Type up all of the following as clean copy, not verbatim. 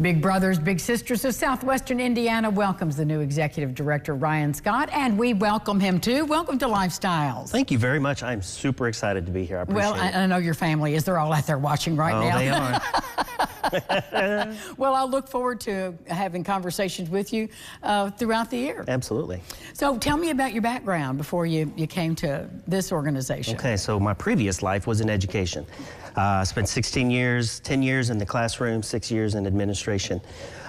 Big Brothers Big Sisters of Southwestern Indiana welcomes the new Executive Director, Ryan Scott, and we welcome him too. Welcome to Lifestyles. Thank you very much. I'm super excited to be here. I appreciate it. I know your family is. They're all out there watching right now. They are. Well, I'll look forward to having conversations with you throughout the year. Absolutely. So tell me about your background before you came to this organization. Okay, so my previous life was in education. I spent 16 years, 10 years in the classroom, 6 years in administration.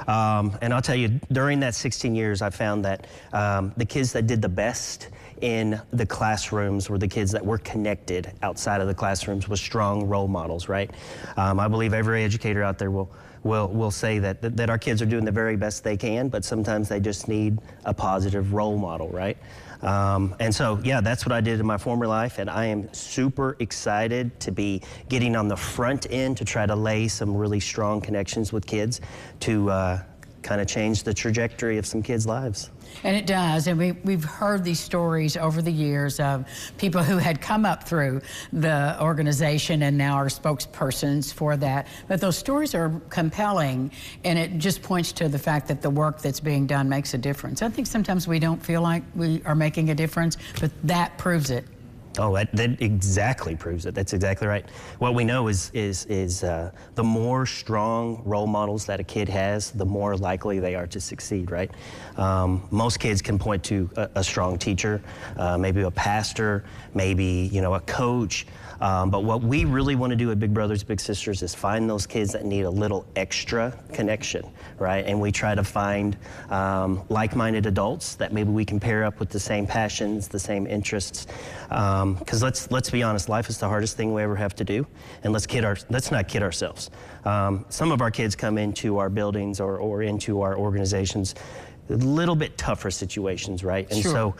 And I'll tell you, during that 16 years, I found that the kids that did the best in the classrooms were the kids that were connected outside of the classrooms with strong role models, right? I believe every educator out there will say that our kids are doing the very best they can, but sometimes they just need a positive role model, right? And so, yeah, that's what I did in my former life, and I am super excited to be getting on the front end to try to lay some really strong connections with kids to kind of change the trajectory of some kids' lives. And it does, and we've heard these stories over the years of people who had come up through the organization and now are spokespersons for that. But those stories are compelling, and it just points to the fact that the work that's being done makes a difference. I think sometimes we don't feel like we are making a difference, but that proves it. Oh, that exactly proves it. That's exactly right. What we know is the more strong role models that a kid has, the more likely they are to succeed, right? Most kids can point to a strong teacher, maybe a pastor, maybe, you know, a coach. But what we really want to do at Big Brothers Big Sisters is find those kids that need a little extra connection, right? And we try to find like-minded adults that maybe we can pair up with the same passions, the same interests. Because let's be honest, life is the hardest thing we ever have to do, and let's not kid ourselves. Some of our kids come into our buildings or into our organizations a little bit tougher situations, right? And so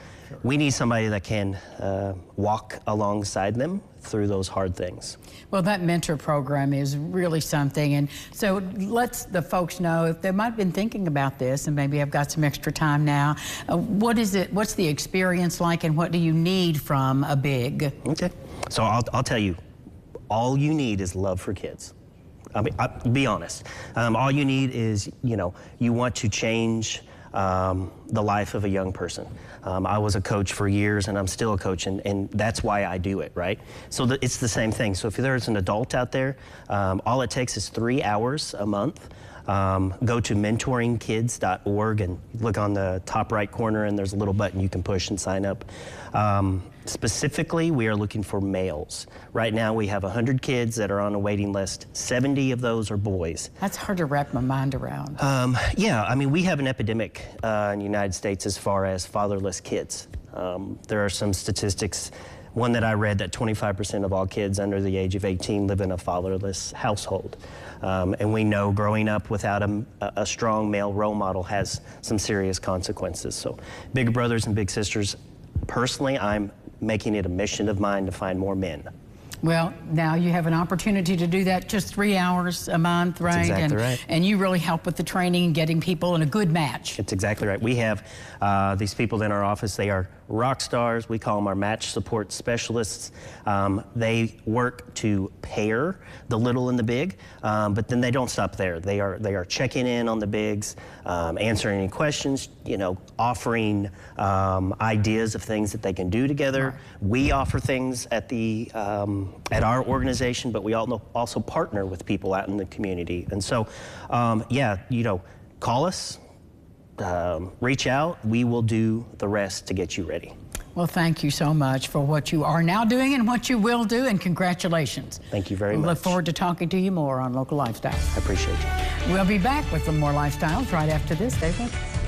we need somebody that can walk alongside them through those hard things. Well, that mentor program is really something, and so let the folks know if they might have been thinking about this and maybe I've got some extra time now. What's the experience like, and what do you need from a big? Okay, so I'll tell you, all you need is love for kids. I mean, be honest. All you need is, you know, you want to change the life of a young person. I was a coach for years, and I'm still a coach, and that's why I do it, right? So it's the same thing. So if there's an adult out there, all it takes is 3 hours a month. Go to mentoringkids.org and look on the top right corner, and there's a little button you can push and sign up. Specifically, we are looking for males. Right now, we have 100 kids that are on a waiting list. 70 of those are boys. That's hard to wrap my mind around. Yeah, I mean, we have an epidemic in the United States as far as fatherless kids. There are some statistics. One that I read, that 25% of all kids under the age of 18 live in a fatherless household. And we know growing up without a strong male role model has some serious consequences. So Big Brothers and Big Sisters, personally, I'm making it a mission of mine to find more men. Well, now you have an opportunity to do that, just 3 hours a month, right? That's exactly right. And you really help with the training and getting people in a good match. It's exactly right. We have these people in our office. They are rock stars. We call them our match support specialists. They work to pair the little and the big, but then they don't stop there. They are checking in on the bigs, answering any questions, you know, offering ideas of things that they can do together. Right. We offer things at our organization, but we also partner with people out in the community. And so, yeah, you know, call us. Reach out. We will do the rest to get you ready. Well, thank you so much for what you are now doing and what you will do, and congratulations. Thank you very much. Look forward to talking to you more on Local Lifestyles. I appreciate you. We'll be back with some more Lifestyles right after this. Stay with us.